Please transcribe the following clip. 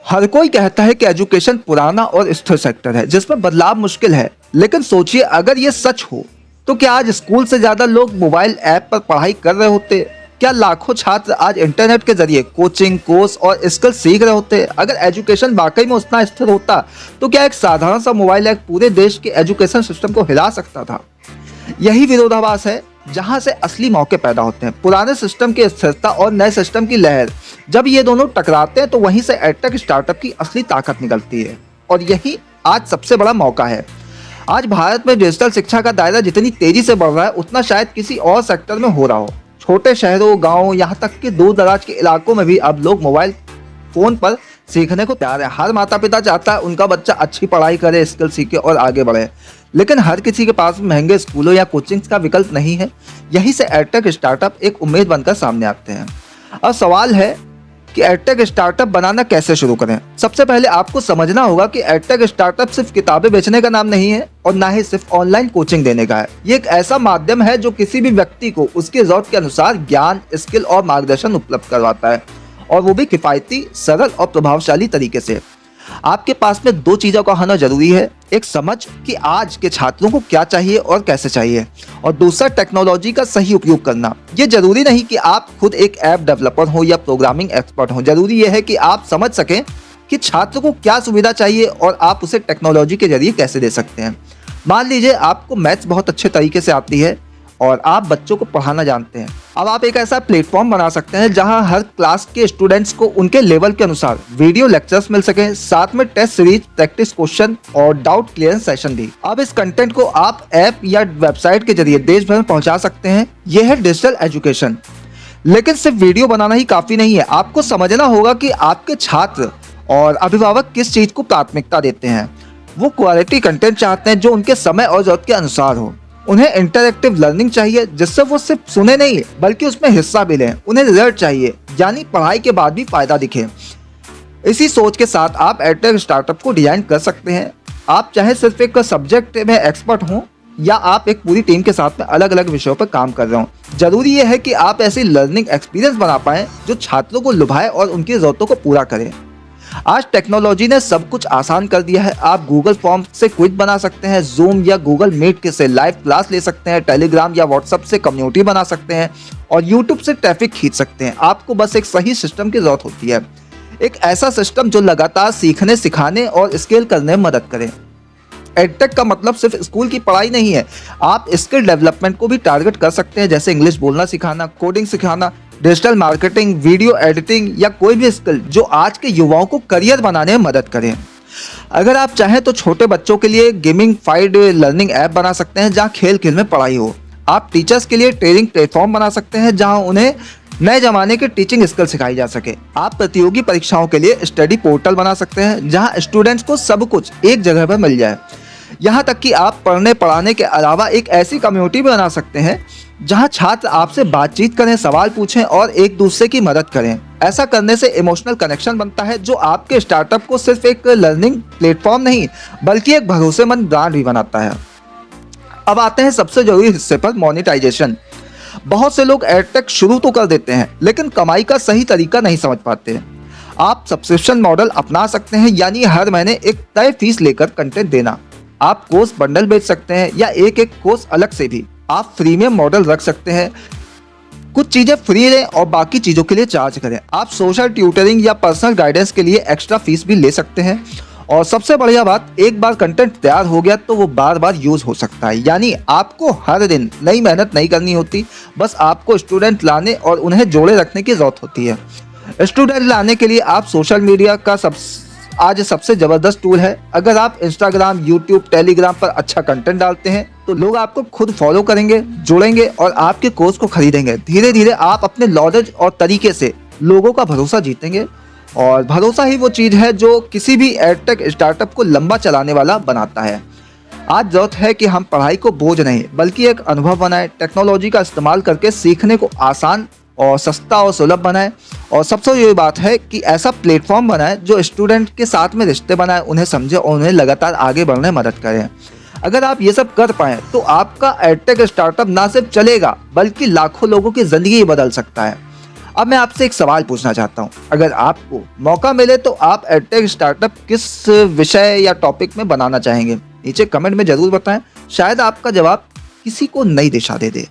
हर कोई कहता है कि एजुकेशन पुराना और स्थिर सेक्टर है जिसमें बदलाव मुश्किल है। लेकिन सोचिए, अगर ये सच हो तो क्या आज स्कूल से ज्यादा लोग मोबाइल ऐप पर पढ़ाई कर रहे होते? क्या लाखों छात्र आज इंटरनेट के जरिए कोचिंग कोर्स और स्किल सीख रहे होते? अगर एजुकेशन वाकई में उतना स्थिर होता तो क्या एक साधारण सा मोबाइल ऐप पूरे देश के एजुकेशन सिस्टम को हिला सकता था? यही विरोधाभास है जहां से असली मौके पैदा होते हैं। पुराने सिस्टम की स्थिरता और नए सिस्टम की लहर, जब ये दोनों टकराते हैं तो वहीं से एडटेक स्टार्टअप की असली ताकत निकलती है। और यही आज सबसे बड़ा मौका है। आज भारत में डिजिटल शिक्षा का दायरा जितनी तेजी से बढ़ रहा है उतना शायद किसी और सेक्टर में हो रहा हो। छोटे शहरों, गाँव, यहाँ तक कि दूर दराज के इलाकों में भी अब लोग मोबाइल फोन पर सीखने को तैयार है। हर माता पिता चाहता है उनका बच्चा अच्छी पढ़ाई करे, स्किल सीखे और आगे बढ़े। लेकिन हर किसी के पास महंगे स्कूलों या कोचिंग्स का विकल्प नहीं है। यहीं से एडटेक स्टार्टअप एक उम्मीद बनकर सामने आते हैं। अब सवाल है कि एडटेक स्टार्टअप बनाना कैसे शुरू करें। सबसे पहले आपको समझना होगा कि एडटेक स्टार्टअप सिर्फ किताबें बेचने का नाम नहीं है और ना ही सिर्फ ऑनलाइन कोचिंग देने का है। ये एक ऐसा माध्यम है जो किसी भी व्यक्ति को उसकी जरूरत के अनुसार ज्ञान, स्किल और मार्गदर्शन उपलब्ध करवाता है, और वो भी किफायती, सरल और प्रभावशाली तरीके से। आपके पास में दो चीज़ों का होना जरूरी है। एक, समझ कि आज के छात्रों को क्या चाहिए और कैसे चाहिए, और दूसरा, टेक्नोलॉजी का सही उपयोग करना। ये जरूरी नहीं कि आप खुद एक ऐप डेवलपर हो या प्रोग्रामिंग एक्सपर्ट हो। जरूरी यह है कि आप समझ सकें कि छात्र को क्या सुविधा चाहिए और आप उसे टेक्नोलॉजी के जरिए कैसे दे सकते हैं। मान लीजिए आपको मैथ्स बहुत अच्छे तरीके से आती है और आप बच्चों को पढ़ाना जानते हैं। अब आप एक ऐसा प्लेटफॉर्म बना सकते हैं जहां हर क्लास के स्टूडेंट्स को उनके लेवल के अनुसार वीडियो लेक्चर्स मिल सके, साथ में टेस्ट सीरीज, प्रैक्टिस क्वेश्चन और डाउट क्लियरेंस सेशन भी। अब इस कंटेंट को आप ऐप या वेबसाइट के जरिए देश भर में पहुंचा सकते हैं। यह है डिजिटल एजुकेशन। लेकिन सिर्फ वीडियो बनाना ही काफी नहीं है। आपको समझना होगा कि आपके छात्र और अभिभावक किस चीज को प्राथमिकता देते हैं। वो क्वालिटी कंटेंट चाहते हैं जो उनके समय और जरूरत के अनुसार हो। उन्हें इंटरैक्टिव लर्निंग चाहिए जिससे वो सिर्फ सुने नहीं बल्कि उसमें हिस्सा भी लें। उन्हें रिजल्ट चाहिए, यानी पढ़ाई के बाद भी फायदा दिखे। इसी सोच के साथ आप एडटेक स्टार्टअप को डिजाइन कर सकते हैं। आप चाहे सिर्फ एक सब्जेक्ट में एक्सपर्ट हों या आप एक पूरी टीम के साथ में अलग अलग विषयों पर काम कर रहे हों, जरूरी यह है कि आप ऐसी लर्निंग एक्सपीरियंस बना पाएं जो छात्रों को लुभाए और उनकी जरूरतों को पूरा करे। आज टेक्नोलॉजी ने सब कुछ आसान कर दिया है। आप गूगल फॉर्म से क्विज बना सकते हैं, जूम या गूगल मीट के से लाइव क्लास ले सकते हैं, टेलीग्राम या व्हाट्सएप से कम्युनिटी बना सकते हैं और यूट्यूब से ट्रैफिक खींच सकते हैं। आपको बस एक सही सिस्टम की जरूरत होती है, एक ऐसा सिस्टम जो लगातार सीखने, सिखाने और स्केल करने में मदद करे। एडटेक का मतलब सिर्फ स्कूल की पढ़ाई नहीं है। आप स्किल डेवलपमेंट को भी टारगेट कर सकते हैं, जैसे इंग्लिश बोलना सिखाना, कोडिंग सिखाना, डिजिटल मार्केटिंग, वीडियो एडिटिंग या कोई भी स्किल जो आज के युवाओं को करियर बनाने में मदद करें। अगर आप चाहें तो छोटे बच्चों के लिए गेमिंगफाइड लर्निंग ऐप बना सकते हैं जहां खेल खेल में पढ़ाई हो। आप टीचर्स के लिए ट्रेनिंग प्लेटफॉर्म बना सकते हैं जहां उन्हें नए जमाने के टीचिंग स्किल सिखाई जा सके। आप प्रतियोगी परीक्षाओं के लिए स्टडी पोर्टल बना सकते हैं जहां स्टूडेंट्स को सब कुछ एक जगह पर मिल जाए। यहाँ तक कि आप पढ़ने पढ़ाने के अलावा एक ऐसी कम्युनिटी भी बना सकते हैं जहां छात्र आपसे बातचीत करें, सवाल पूछें और एक दूसरे की मदद करें। ऐसा करने से इमोशनल कनेक्शन बनता है जो आपके स्टार्टअप को सिर्फ एक लर्निंग प्लेटफॉर्म नहीं बल्कि एक भरोसेमंद ब्रांड भी बनाता है। अब आते हैं सबसे जरूरी हिस्से पर, मोनेटाइजेशन। बहुत से लोग एडटेक शुरू तो कर देते हैं लेकिन कमाई का सही तरीका नहीं समझ पाते। आप सब्सक्रिप्शन मॉडल अपना सकते हैं, यानी हर महीने एक तय फीस लेकर कंटेंट देना। आप कोर्स बंडल बेच सकते हैं या एक एक कोर्स अलग से भी। आप प्रीमियम मॉडल रख सकते हैं, कुछ चीजें फ्री लें और बाकी चीजों के लिए चार्ज करें। आप सोशल ट्यूटरिंग या पर्सनल गाइडेंस के लिए एक्स्ट्रा फीस भी ले सकते हैं। और सबसे बढ़िया बात, एक बार कंटेंट तैयार हो गया तो वो बार बार यूज हो सकता है, यानी आपको हर दिन नई मेहनत नहीं करनी होती। बस आपको स्टूडेंट लाने और उन्हें जोड़े रखने की जरूरत होती है। स्टूडेंट लाने के लिए आप सोशल मीडिया का आज सबसे जबरदस्त टूल है। अगर आप इंस्टाग्राम, यूट्यूब, टेलीग्राम पर अच्छा कंटेंट डालते हैं तो लोग आपको खुद फॉलो करेंगे, जुड़ेंगे और आपके कोर्स को खरीदेंगे। धीरे धीरे आप अपने नॉलेज और तरीके से लोगों का भरोसा जीतेंगे, और भरोसा ही वो चीज़ है जो किसी भी एडटेक स्टार्टअप को लंबा चलाने वाला बनाता है। आज जरूरत है कि हम पढ़ाई को बोझ नहीं बल्कि एक अनुभव बनाएं, टेक्नोलॉजी का इस्तेमाल करके सीखने को आसान और सस्ता और सुलभ बनाए, और सबसे ये बात है कि ऐसा प्लेटफॉर्म बनाए जो स्टूडेंट के साथ में रिश्ते बनाए, उन्हें समझे और उन्हें लगातार आगे बढ़ने में मदद करें। अगर आप ये सब कर पाएँ तो आपका एडटेक स्टार्टअप ना सिर्फ चलेगा बल्कि लाखों लोगों की ज़िंदगी बदल सकता है। अब मैं आपसे एक सवाल पूछना चाहता हूँ, अगर आपको मौका मिले तो आप एडटेक स्टार्टअप किस विषय या टॉपिक में बनाना चाहेंगे? नीचे कमेंट में जरूर बताएं, शायद आपका जवाब किसी को नई दिशा दे दे।